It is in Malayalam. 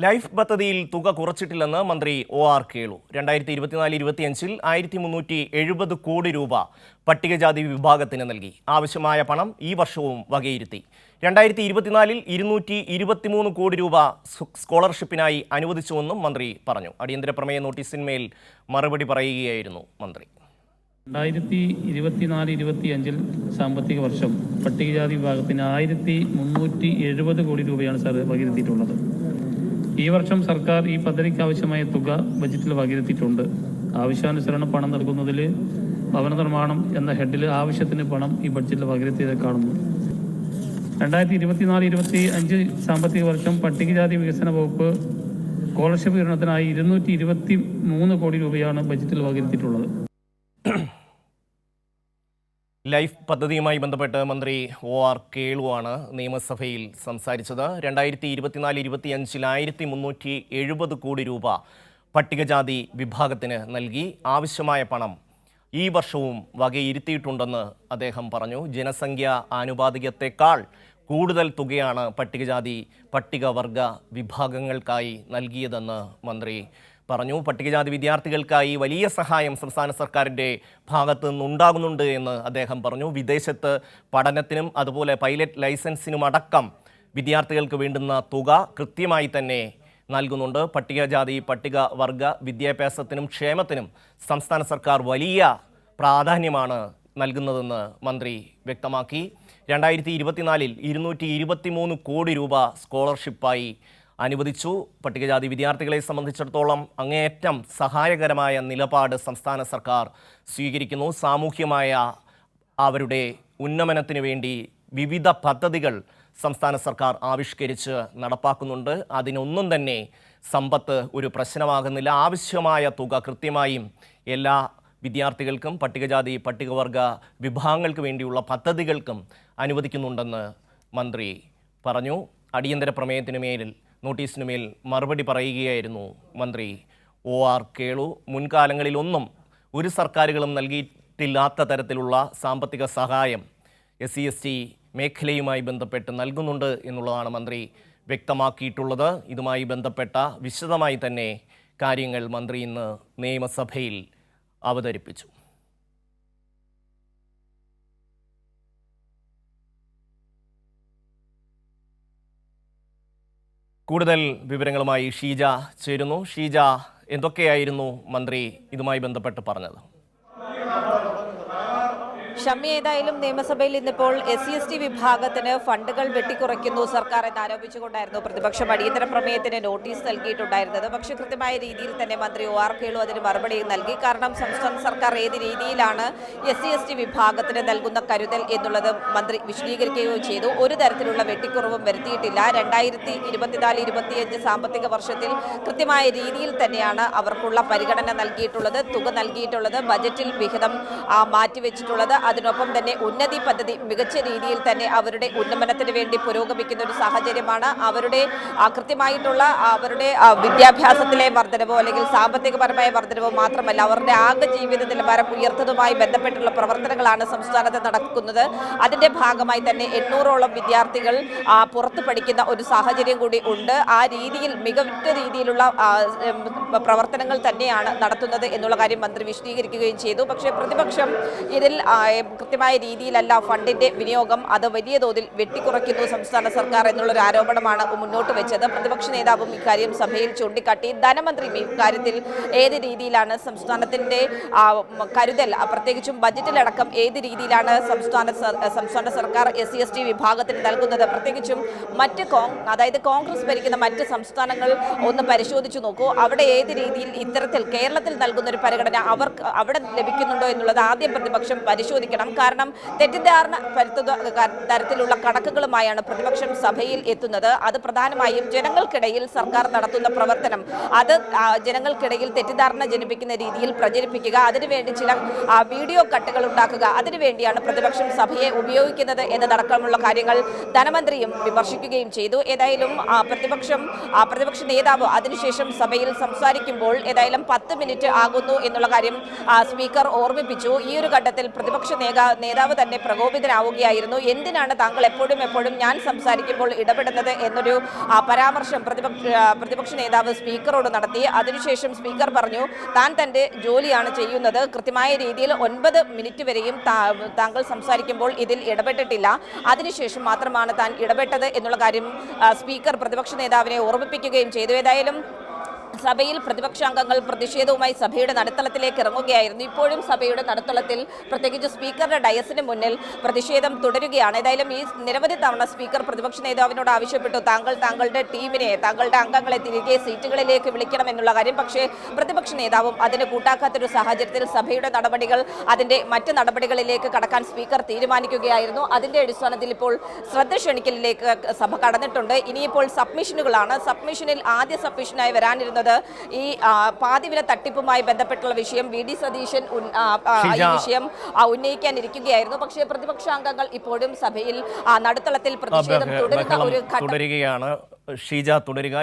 ലൈഫ് പദ്ധതിയിൽ തുക കുറച്ചിട്ടില്ലെന്ന് മന്ത്രി ഒ.ആർ. കേളു. 2024-25 1370 കോടി രൂപ പട്ടികജാതി വിഭാഗത്തിന് നൽകി. ആവശ്യമായ പണം ഈ വർഷവും വകയിരുത്തി. 2024-ൽ 223 കോടി രൂപ സ്കോളർഷിപ്പിനായി അനുവദിച്ചുവെന്നും മന്ത്രി പറഞ്ഞു. അടിയന്തര പ്രമേയ നോട്ടീസിന്മേൽ മറുപടി പറയുകയായിരുന്നു മന്ത്രി. 2024-25 സാമ്പത്തിക വർഷം പട്ടികജാതി വിഭാഗത്തിന് 1370 കോടി രൂപയാണ് സാർ വകയിരുത്തിയിട്ടുള്ളത്. ഈ വർഷം സർക്കാർ ഈ പദ്ധതിക്ക് ആവശ്യമായ തുക ബജറ്റിൽ വകയിരുത്തിയിട്ടുണ്ട്. ആവശ്യാനുസരണം പണം നൽകുന്നതിൽ ഭവന നിർമ്മാണം എന്ന ഹെഡിൽ ആവശ്യത്തിന് പണം ഈ ബഡ്ജറ്റിൽ വകയിരുത്തിയത് കാണുന്നു. 2024-25 സാമ്പത്തിക വർഷം പട്ടികജാതി വികസന വകുപ്പ് സ്കോളർഷിപ്പ് വിതരണത്തിനായി 223 കോടി രൂപയാണ് ബജറ്റിൽ വകയിരുത്തിയിട്ടുള്ളത്. ലൈഫ് പദ്ധതിയുമായി ബന്ധപ്പെട്ട് മന്ത്രി ഒ.ആർ. കേളുവാണ് നിയമസഭയിൽ സംസാരിച്ചത്. 2024-25 1370 കോടി രൂപ പട്ടികജാതി വിഭാഗത്തിന് നൽകി. ആവശ്യമായ പണം ഈ വർഷവും വകയിരുത്തിയിട്ടുണ്ടെന്ന് അദ്ദേഹം പറഞ്ഞു. ജനസംഖ്യ ആനുപാതികത്തെക്കാൾ കൂടുതൽ തുകയാണ് പട്ടികവർഗ വിഭാഗങ്ങൾക്കായി നൽകിയതെന്ന് മന്ത്രി പറഞ്ഞു. പട്ടികജാതി വിദ്യാർത്ഥികൾക്കായി വലിയ സഹായം സംസ്ഥാന സർക്കാരിൻ്റെ ഭാഗത്തു നിന്നുണ്ടാകുന്നുണ്ട് എന്ന് അദ്ദേഹം പറഞ്ഞു. വിദേശത്ത് പഠനത്തിനും അതുപോലെ പൈലറ്റ് ലൈസൻസിനുമടക്കം വിദ്യാർത്ഥികൾക്ക് വേണ്ടുന്ന തുക കൃത്യമായി തന്നെ നൽകുന്നുണ്ട്. പട്ടികവർഗ വിദ്യാഭ്യാസത്തിനും ക്ഷേമത്തിനും സംസ്ഥാന സർക്കാർ വലിയ പ്രാധാന്യമാണ് നൽകുന്നതെന്ന് മന്ത്രി വ്യക്തമാക്കി. 2024-ൽ 223 കോടി രൂപ സ്കോളർഷിപ്പായി അനുവദിച്ചു. പട്ടികജാതി വിദ്യാർത്ഥികളെ സംബന്ധിച്ചിടത്തോളം അങ്ങേയറ്റം സഹായകരമായ നിലപാട് സംസ്ഥാന സർക്കാർ സ്വീകരിക്കുന്നു. സാമൂഹ്യമായ അവരുടെ ഉന്നമനത്തിന് വേണ്ടി വിവിധ പദ്ധതികൾ സംസ്ഥാന സർക്കാർ ആവിഷ്കരിച്ച് നടപ്പാക്കുന്നുണ്ട്. അതിനൊന്നും തന്നെ സമ്പത്ത് ഒരു പ്രശ്നമാകുന്നില്ല. ആവശ്യമായ തുക കൃത്യമായും എല്ലാ വിദ്യാർത്ഥികൾക്കും പട്ടികവർഗ വിഭാഗങ്ങൾക്ക് വേണ്ടിയുള്ള പദ്ധതികൾക്കും അനുവദിക്കുന്നുണ്ടെന്ന് മന്ത്രി പറഞ്ഞു. അടിയന്തര പ്രമേയത്തിനുമേൽ നോട്ടീസിനുമേൽ മറുപടി പറയുകയായിരുന്നു മന്ത്രി ഒ.ആർ. കേളു. മുൻകാലങ്ങളിലൊന്നും ഒരു സർക്കാരുകളും നൽകിയിട്ടില്ലാത്ത തരത്തിലുള്ള സാമ്പത്തിക സഹായം SC/ST മേഖലയുമായി ബന്ധപ്പെട്ട് നൽകുന്നുണ്ട് എന്നുള്ളതാണ് മന്ത്രി വ്യക്തമാക്കിയിട്ടുള്ളത്. ഇതുമായി ബന്ധപ്പെട്ട വിശദമായി തന്നെ കാര്യങ്ങൾ മന്ത്രി ഇന്ന് നിയമസഭയിൽ അവതരിപ്പിച്ചു. കൂടുതൽ വിവരങ്ങളുമായി ഷീജ ചേരുന്നു. ഷീജ, എന്തൊക്കെയായിരുന്നു മന്ത്രി ഇതുമായി ബന്ധപ്പെട്ട് പറഞ്ഞത്? ഷമ്മി, ഏതായാലും നിയമസഭയിൽ ഇന്നിപ്പോൾ SC/ST വിഭാഗത്തിന് ഫണ്ടുകൾ വെട്ടിക്കുറയ്ക്കുന്നു സർക്കാർ എന്ന് ആരോപിച്ചുകൊണ്ടായിരുന്നു പ്രതിപക്ഷം അടിയന്തര പ്രമേയത്തിന് നോട്ടീസ് നൽകിയിട്ടുണ്ടായിരുന്നത്. പക്ഷേ കൃത്യമായ രീതിയിൽ തന്നെ മന്ത്രി ഒ.ആർ. കേളു അതിന് മറുപടിയും നൽകി. കാരണം സംസ്ഥാന സർക്കാർ ഏത് രീതിയിലാണ് SC/ST വിഭാഗത്തിന് നൽകുന്ന കരുതൽ എന്നുള്ളത് മന്ത്രി വിശദീകരിക്കുകയും ചെയ്തു. ഒരു തരത്തിലുള്ള വെട്ടിക്കുറവും വരുത്തിയിട്ടില്ല. 2024-25 സാമ്പത്തിക വർഷത്തിൽ കൃത്യമായ രീതിയിൽ തന്നെയാണ് അവർക്കുള്ള പരിഗണന നൽകിയിട്ടുള്ളത്, തുക നൽകിയിട്ടുള്ളത്, ബജറ്റിൽ വിഹിതം മാറ്റിവെച്ചിട്ടുള്ളത്. അതിനൊപ്പം തന്നെ ഉന്നതി പദ്ധതി മികച്ച രീതിയിൽ തന്നെ അവരുടെ ഉന്നമനത്തിന് വേണ്ടി പുരോഗമിക്കുന്ന ഒരു സാഹചര്യമാണ്. അവരുടെ കൃത്യമായിട്ടുള്ള അവരുടെ വിദ്യാഭ്യാസത്തിലെ വർധനവോ അല്ലെങ്കിൽ സാമ്പത്തികപരമായ വർധനവോ മാത്രമല്ല, അവരുടെ ആകെ ജീവിത നിലവാരം ഉയർത്തുന്നതുമായി ബന്ധപ്പെട്ടുള്ള പ്രവർത്തനങ്ങളാണ് സംസ്ഥാനത്ത് നടക്കുന്നത്. അതിന്റെ ഭാഗമായി തന്നെ 800ഓളം വിദ്യാർത്ഥികൾ പുറത്ത് പഠിക്കുന്ന ഒരു സാഹചര്യം കൂടി ഉണ്ട്. ആ രീതിയിൽ മികവുറ്റ രീതിയിലുള്ള പ്രവർത്തനങ്ങൾ തന്നെയാണ് നടത്തുന്നത് എന്നുള്ള കാര്യം മന്ത്രി വിശദീകരിക്കുകയും ചെയ്തു. പക്ഷേ പ്രതിപക്ഷം ഇതിൽ കൃത്യമായ രീതിയിലല്ല ഫണ്ടിന്റെ വിനിയോഗം, അത് വലിയ തോതിൽ വെട്ടിക്കുറയ്ക്കുന്നു സംസ്ഥാന സർക്കാർ എന്നുള്ളൊരു ആരോപണമാണ് മുന്നോട്ട് വെച്ചത്. പ്രതിപക്ഷ നേതാവും ഇക്കാര്യം സഭയിൽ ചൂണ്ടിക്കാട്ടി. ധനമന്ത്രിയും ഇക്കാര്യത്തിൽ ഏത് രീതിയിലാണ് സംസ്ഥാനത്തിന്റെ കരുതൽ, പ്രത്യേകിച്ചും ബജറ്റിലടക്കം ഏത് രീതിയിലാണ് സംസ്ഥാന സർക്കാർ SC/ST വിഭാഗത്തിന് നൽകുന്നത്, പ്രത്യേകിച്ചും അതായത് കോൺഗ്രസ് ഭരിക്കുന്ന മറ്റ് സംസ്ഥാനങ്ങൾ ഒന്ന് പരിശോധിച്ചു നോക്കൂ. അവിടെ ഏത് രീതിയിൽ ഇത്തരത്തിൽ കേരളത്തിൽ നൽകുന്ന ഒരു പരിഗണന അവിടെ ലഭിക്കുന്നുണ്ടോ എന്നുള്ളത് ആദ്യം പ്രതിപക്ഷം പരിശോധിക്കണം. കാരണം തെറ്റിദ്ധാരണ പരത്തുന്ന തരത്തിലുള്ള കണക്കുകളുമായാണ് പ്രതിപക്ഷം സഭയിൽ എത്തുന്നത്. അത് പ്രധാനമായും ജനങ്ങൾക്കിടയിൽ സർക്കാർ നടത്തുന്ന പ്രവർത്തനം, അത് ജനങ്ങൾക്കിടയിൽ തെറ്റിദ്ധാരണ ജനിപ്പിക്കുന്ന രീതിയിൽ പ്രചരിപ്പിക്കുക, അതിനുവേണ്ടി ചില വീഡിയോ കട്ടുകൾ ഉണ്ടാക്കുക, അതിനുവേണ്ടിയാണ് പ്രതിപക്ഷം സഭയെ ഉപയോഗിക്കുന്നത് എന്നതടക്കമുള്ള കാര്യങ്ങൾ ധനമന്ത്രിയും വിമർശിക്കുകയും ചെയ്തു. ഏതായാലും പ്രതിപക്ഷ നേതാവ് അതിനുശേഷം സഭയിൽ സംസാരിക്കുമ്പോൾ ഏതായാലും 10 മിനിറ്റ് ആകുന്നു എന്നുള്ള കാര്യം സ്പീക്കർ ഓർമ്മിപ്പിച്ചു. ഈ ഒരു ഘട്ടത്തിൽ പ്രതിപക്ഷ നേതാവ് തന്നെ പ്രകോപിതനാവുകയായിരുന്നു. എന്തിനാണ് താങ്കൾ എപ്പോഴും ഞാൻ സംസാരിക്കുമ്പോൾ ഇടപെടുന്നത് എന്നൊരു പരാമർശം പ്രതിപക്ഷ നേതാവ് സ്പീക്കറോട് നടത്തി. അതിനുശേഷം സ്പീക്കർ പറഞ്ഞു, താൻ തന്റെ ജോലിയാണ് ചെയ്യുന്നത്, കൃത്യമായ രീതിയിൽ 9 മിനിറ്റ് വരെയും താങ്കൾ സംസാരിക്കുമ്പോൾ ഇതിൽ ഇടപെട്ടിട്ടില്ല, അതിനുശേഷം മാത്രമാണ് താൻ ഇടപെട്ടത് എന്നുള്ള കാര്യം സ്പീക്കർ പ്രതിപക്ഷ നേതാവിനെ ഓർമ്മിപ്പിക്കുകയും ചെയ്തു. ഏതായാലും സഭയിൽ പ്രതിപക്ഷാംഗങ്ങൾ പ്രതിഷേധവുമായി സഭയുടെ നടുത്തളത്തിലേക്ക് ഇറങ്ങുകയായിരുന്നു. ഇപ്പോഴും സഭയുടെ നടുത്തളത്തിൽ പ്രത്യേകിച്ച് സ്പീക്കറുടെ ഡയസിന് മുന്നിൽ പ്രതിഷേധം തുടരുകയാണ്. ഏതായാലും ഈ നിരവധി തവണ സ്പീക്കർ പ്രതിപക്ഷ നേതാവിനോട് ആവശ്യപ്പെട്ടു, താങ്കളുടെ ടീമിനെ, താങ്കളുടെ അംഗങ്ങളെ തിരികെ സീറ്റുകളിലേക്ക് വിളിക്കണം എന്നുള്ള കാര്യം. പക്ഷേ പ്രതിപക്ഷ നേതാവും അതിന് കൂട്ടാക്കാത്തൊരു സാഹചര്യത്തിൽ സഭയുടെ നടപടികൾ, അതിന്റെ മറ്റ് നടപടികളിലേക്ക് കടക്കാൻ സ്പീക്കർ തീരുമാനിക്കുകയായിരുന്നു. അതിന്റെ അടിസ്ഥാനത്തിൽ ഇപ്പോൾ ശ്രദ്ധ ക്ഷണിക്കലിലേക്ക് സഭ കടന്നിട്ടുണ്ട്. ഇനിയിപ്പോൾ സബ്മിഷനുകളാണ്. സബ്മിഷനിൽ ആദ്യ സബ്മിഷനായി വരാനിരുന്നത് ഈ പാതിവില തട്ടിപ്പുമായി ബന്ധപ്പെട്ടുള്ള വിഷയം വി.ഡി. സതീശൻ ഈ വിഷയം ഉന്നയിക്കാനിരിക്കുകയായിരുന്നു. പക്ഷേ പ്രതിപക്ഷാംഗങ്ങൾ ഇപ്പോഴും സഭയിൽ നടുത്തളത്തിൽ പ്രതിഷേധം തുടരുന്ന ഒരു ഘട്ടം തുടരുകയാണ്. ഷീജ തുടരുക.